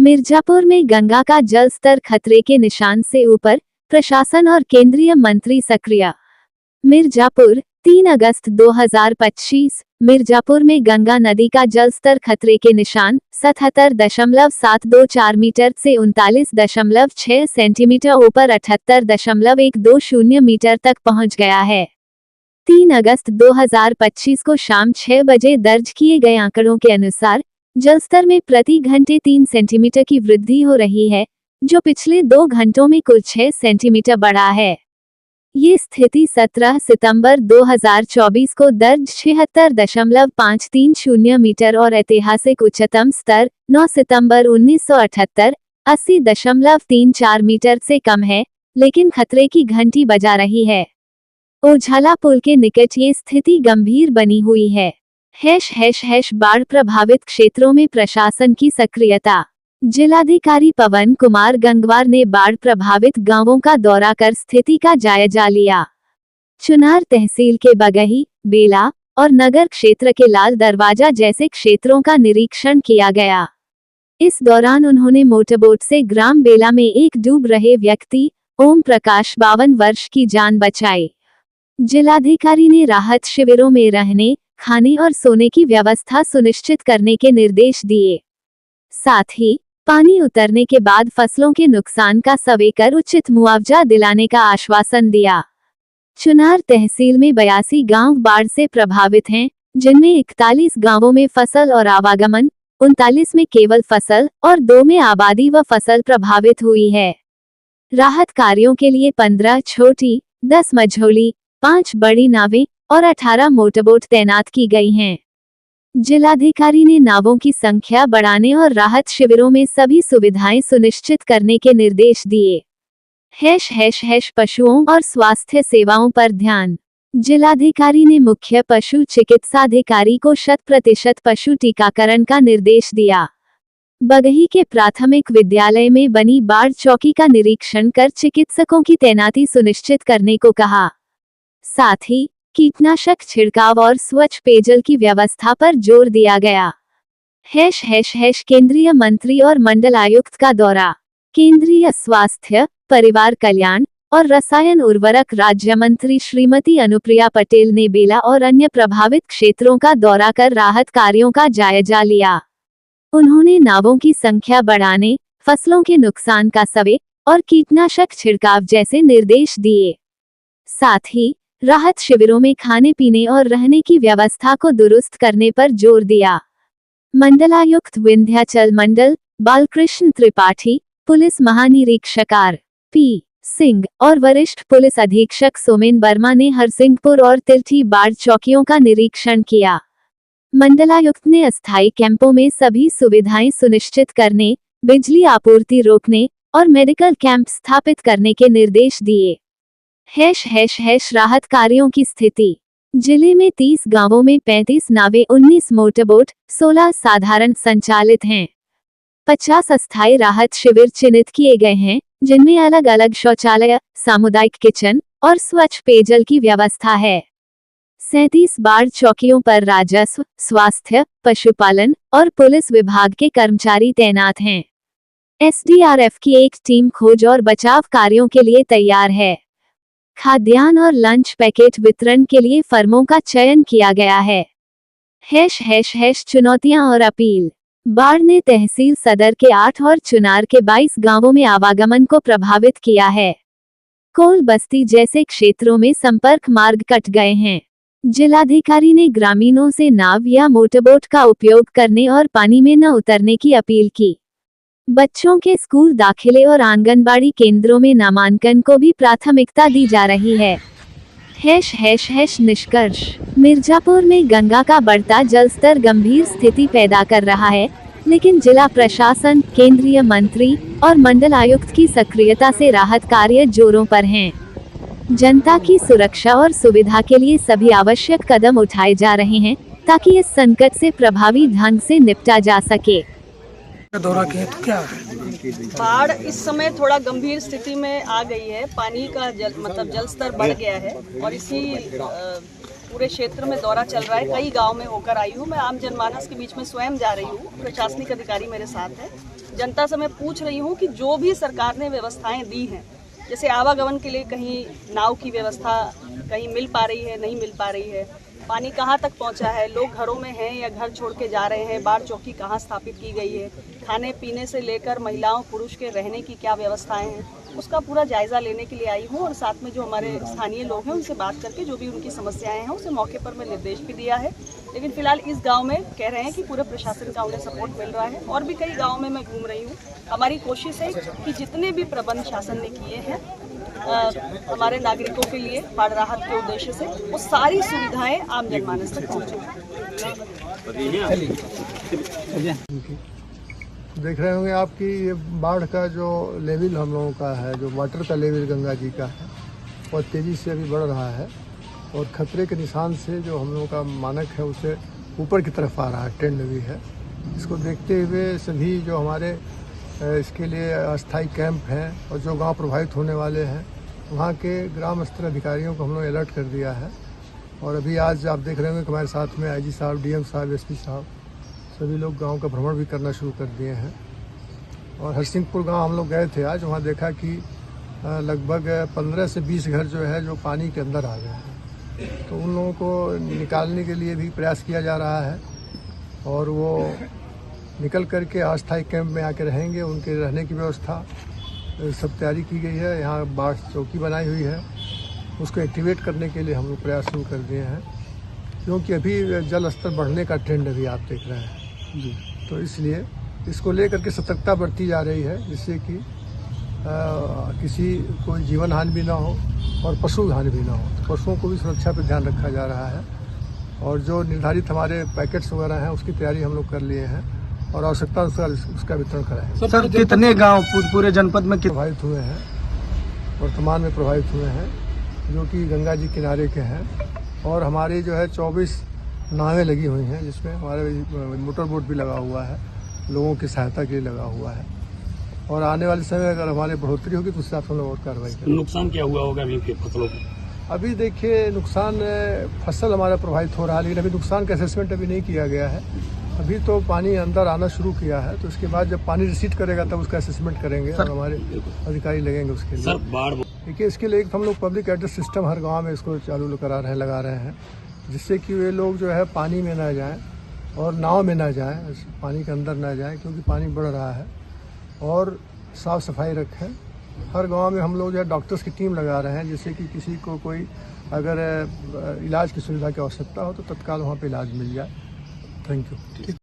मिर्जापुर में गंगा का जल स्तर खतरे के निशान से ऊपर, प्रशासन और केंद्रीय मंत्री सक्रिय। मिर्जापुर 3 अगस्त 2025। मिर्जापुर में गंगा नदी का जल स्तर खतरे के निशान 77.724 मीटर से 39.6 सेंटीमीटर ऊपर 78.120 मीटर तक पहुंच गया है। 3 अगस्त 2025 को शाम 6 बजे दर्ज किए गए आंकड़ों के अनुसार जलस्तर में प्रति घंटे 3 सेंटीमीटर की वृद्धि हो रही है, जो पिछले 2 घंटों में कुल 6 सेंटीमीटर बढ़ा है। ये स्थिति 17 सितंबर 2024 को दर्ज 76.530 मीटर और ऐतिहासिक उच्चतम स्तर 9 सितंबर 1978 80.34 मीटर से कम है, लेकिन खतरे की घंटी बजा रही है। ओझाला पुल के निकट ये स्थिति गंभीर बनी हुई है। बाढ़ प्रभावित क्षेत्रों में प्रशासन की सक्रियता। जिलाधिकारी पवन कुमार गंगवार ने बाढ़ प्रभावित गांवों का दौरा कर स्थिति का जायजा लिया। चुनार तहसील के बगही, बेला और नगर क्षेत्र के लाल दरवाजा जैसे क्षेत्रों का निरीक्षण किया गया। इस दौरान उन्होंने मोटरबोट से ग्राम बेला में एक डूब रहे व्यक्ति ओम प्रकाश 52 वर्ष की जान बचाई। जिलाधिकारी ने राहत शिविरों में रहने, खाने और सोने की व्यवस्था सुनिश्चित करने के निर्देश दिए। साथ ही पानी उतरने के बाद फसलों के नुकसान का सर्वे कर उचित मुआवजा दिलाने का आश्वासन दिया। चुनार तहसील में 82 गांव बाढ़ से प्रभावित हैं, जिनमें 41 गांवों में फसल और आवागमन, 39 में केवल फसल और 2 में आबादी व फसल प्रभावित हुई है। राहत कार्यों के लिए 15 छोटी, 10 मझोली, 5 बड़ी नावें और 18 मोटरबोट तैनात की गई हैं। जिलाधिकारी ने नावों की संख्या बढ़ाने और राहत शिविरों में सभी सुविधाएं सुनिश्चित करने के निर्देश दिए। पशुओं और स्वास्थ्य सेवाओं पर ध्यान। जिलाधिकारी ने मुख्य पशु चिकित्साधिकारी को 100% पशु टीकाकरण का निर्देश दिया। बगही के प्राथमिक विद्यालय में बनी बाढ़ चौकी का निरीक्षण कर चिकित्सकों की तैनाती सुनिश्चित करने को कहा। साथ ही कीटनाशक छिड़काव और स्वच्छ पेयजल की व्यवस्था पर जोर दिया गया। केंद्रीय मंत्री और मंडलायुक्त का दौरा। केंद्रीय स्वास्थ्य, परिवार कल्याण और रसायन उर्वरक राज्य मंत्री श्रीमती अनुप्रिया पटेल ने बेला और अन्य प्रभावित क्षेत्रों का दौरा कर राहत कार्यों का जायजा लिया। उन्होंने नावों की संख्या बढ़ाने, फसलों के नुकसान का सर्वे और कीटनाशक छिड़काव जैसे निर्देश दिए। साथ ही राहत शिविरों में खाने पीने और रहने की व्यवस्था को दुरुस्त करने पर जोर दिया। मंडलायुक्त विंध्याचल मंडल बालकृष्ण त्रिपाठी, पुलिस महानिरीक्षक आर.पी. सिंह और वरिष्ठ पुलिस अधीक्षक सोमेन वर्मा ने हरसिंहपुर और तिल्ठी बाढ़ चौकियों का निरीक्षण किया। मंडलायुक्त ने अस्थायी कैंपों में सभी सुविधाएं सुनिश्चित करने, बिजली आपूर्ति रोकने और मेडिकल कैंप स्थापित करने के निर्देश दिए। राहत कार्यों की स्थिति। जिले में 30 गांवों में 35 नावें, 19 मोटरबोट, 16 साधारण संचालित हैं। 50 अस्थायी राहत शिविर चिन्हित किए गए हैं, जिनमें अलग अलग शौचालय, सामुदायिक किचन और स्वच्छ पेयजल की व्यवस्था है। 37 बाढ़ चौकियों पर राजस्व, स्वास्थ्य, पशुपालन और पुलिस विभाग के कर्मचारी तैनात हैं। एसडीआरएफ की एक टीम खोज और बचाव कार्यों के लिए तैयार है। खाद्यान्न और लंच पैकेट वितरण के लिए फर्मों का चयन किया गया है। चुनौतियां और अपील। बाढ़ ने तहसील सदर के 8 और चुनार के 22 गांवों में आवागमन को प्रभावित किया है। कोल बस्ती जैसे क्षेत्रों में संपर्क मार्ग कट गए हैं। जिलाधिकारी ने ग्रामीणों से नाव या मोटरबोट का उपयोग करने और पानी में न उतरने की अपील की। बच्चों के स्कूल दाखिले और आंगनबाड़ी केंद्रों में नामांकन को भी प्राथमिकता दी जा रही है। निष्कर्ष। मिर्जापुर में गंगा का बढ़ता जलस्तर गंभीर स्थिति पैदा कर रहा है, लेकिन जिला प्रशासन, केंद्रीय मंत्री और मंडलायुक्त की सक्रियता से राहत कार्य जोरों पर हैं। जनता की सुरक्षा और सुविधा के लिए सभी आवश्यक कदम उठाए जा रहे हैं, ताकि इस संकट से प्रभावी ढंग से निपटा जा सके। दौरा किया तो क्या है? बाढ़ इस समय थोड़ा गंभीर स्थिति में आ गई है। पानी का जल स्तर बढ़ गया है और इसी पूरे क्षेत्र में दौरा चल रहा है। कई गांव में होकर आई हूँ। मैं आम जनमानस के बीच में स्वयं जा रही हूँ। प्रशासनिक अधिकारी मेरे साथ है। जनता से मैं पूछ रही हूँ कि जो भी सरकार ने व्यवस्थाएं दी हैं, जैसे आवागमन के लिए कहीं नाव की व्यवस्था कहीं मिल पा रही है, नहीं मिल पा रही है, पानी कहाँ तक पहुँचा है, लोग घरों में हैं या घर छोड़ के जा रहे हैं, बाढ़ चौकी कहाँ स्थापित की गई है, खाने पीने से लेकर महिलाओं पुरुष के रहने की क्या व्यवस्थाएं हैं, उसका पूरा जायज़ा लेने के लिए आई हूँ। और साथ में जो हमारे स्थानीय लोग हैं उनसे बात करके जो भी उनकी समस्याएं हैं उसे मौके पर मैं निर्देश भी दिया है। लेकिन फिलहाल इस गांव में कह रहे हैं कि पूरे प्रशासन का उन्हें सपोर्ट मिल रहा है। और भी कई गाँव में मैं घूम रही हूँ। हमारी कोशिश है कि जितने भी प्रबंध शासन ने किए हैं हमारे नागरिकों के लिए बाढ़ राहत के उद्देश्य से, वो सारी सुविधाएं आम जनमानस तक पहुँचे। देख रहे होंगे आप कि ये बाढ़ का जो लेवल हम लोगों का है, जो वाटर का लेवल गंगा जी का है, बहुत तेज़ी से अभी बढ़ रहा है और खतरे के निशान से जो हम लोगों का मानक है उसे ऊपर की तरफ आ रहा है, ट्रेंड भी है। इसको देखते हुए सभी जो हमारे इसके लिए अस्थायी कैंप हैं और जो गांव प्रभावित होने वाले हैं वहाँ के ग्राम स्तर अधिकारियों को हम लोग अलर्ट कर दिया है। और अभी आज आप देख रहे होंगे कि हमारे साथ में आईजी साहब, डीएम साहब, एसपी साहब सभी लोग गांव का भ्रमण भी करना शुरू कर दिए हैं। और हरसिंहपुर गांव हम लोग गए थे आज, वहाँ देखा कि लगभग 15 से 20 घर जो है जो पानी के अंदर आ गए हैं, तो उन लोगों को निकालने के लिए भी प्रयास किया जा रहा है और वो निकल करके अस्थायी कैंप में आके रहेंगे। उनके रहने की व्यवस्था सब तैयारी की गई है। यहाँ बाढ़ चौकी बनाई हुई है, उसको एक्टिवेट करने के लिए हम लोग प्रयास शुरू कर दिए हैं, क्योंकि अभी जल स्तर बढ़ने का ट्रेंड अभी आप देख रहे हैं जी। तो इसलिए इसको लेकर के सतर्कता बरती जा रही है, जिससे कि किसी कोई जीवन हानि भी ना हो और पशु हानि भी ना हो। तो पशुओं को भी सुरक्षा पर ध्यान रखा जा रहा है और जो निर्धारित हमारे पैकेट्स वगैरह हैं उसकी तैयारी हम लोग कर लिए हैं और आवश्यकता अनुसार उसका वितरण कराएंगे। सर कितने गांव पूरे जनपद में प्रभावित हुए हैं, वर्तमान में प्रभावित हुए हैं, जो कि गंगा जी किनारे के हैं। और हमारी जो है 24 नावें लगी हुई हैं, जिसमें हमारे मोटर बोट भी लगा हुआ है, लोगों की सहायता के लिए लगा हुआ है। और आने वाले समय अगर हमारे बढ़ोतरी होगी तो उस हिसाब से हम लोग और कार्रवाई करेंगे। नुकसान क्या हुआ होगा अभी फसलों को? अभी देखिए नुकसान, फसल हमारा प्रभावित हो रहा है, लेकिन अभी नुकसान का असेसमेंट अभी नहीं किया गया है। अभी तो पानी अंदर आना शुरू किया है, तो उसके बाद जब पानी रिसीड करेगा तब उसका असेसमेंट करेंगे और हमारे अधिकारी लगेंगे उसके लिए। सर बाढ़ देखिए, इसके लिए हम लोग पब्लिक एड्रेस सिस्टम हर गांव में इसको चालू लगा रहे हैं, जिससे कि वे लोग जो है पानी में ना जाएं और नाव में ना जाएं, पानी के अंदर ना जाएं, क्योंकि पानी बढ़ रहा है। और साफ़ सफाई रखें। हर गांव में हम लोग जो है डॉक्टर्स की टीम लगा रहे हैं, जिससे कि किसी को कोई अगर इलाज की सुविधा की आवश्यकता हो तो तत्काल वहाँ पे इलाज मिल जाए। Thank you.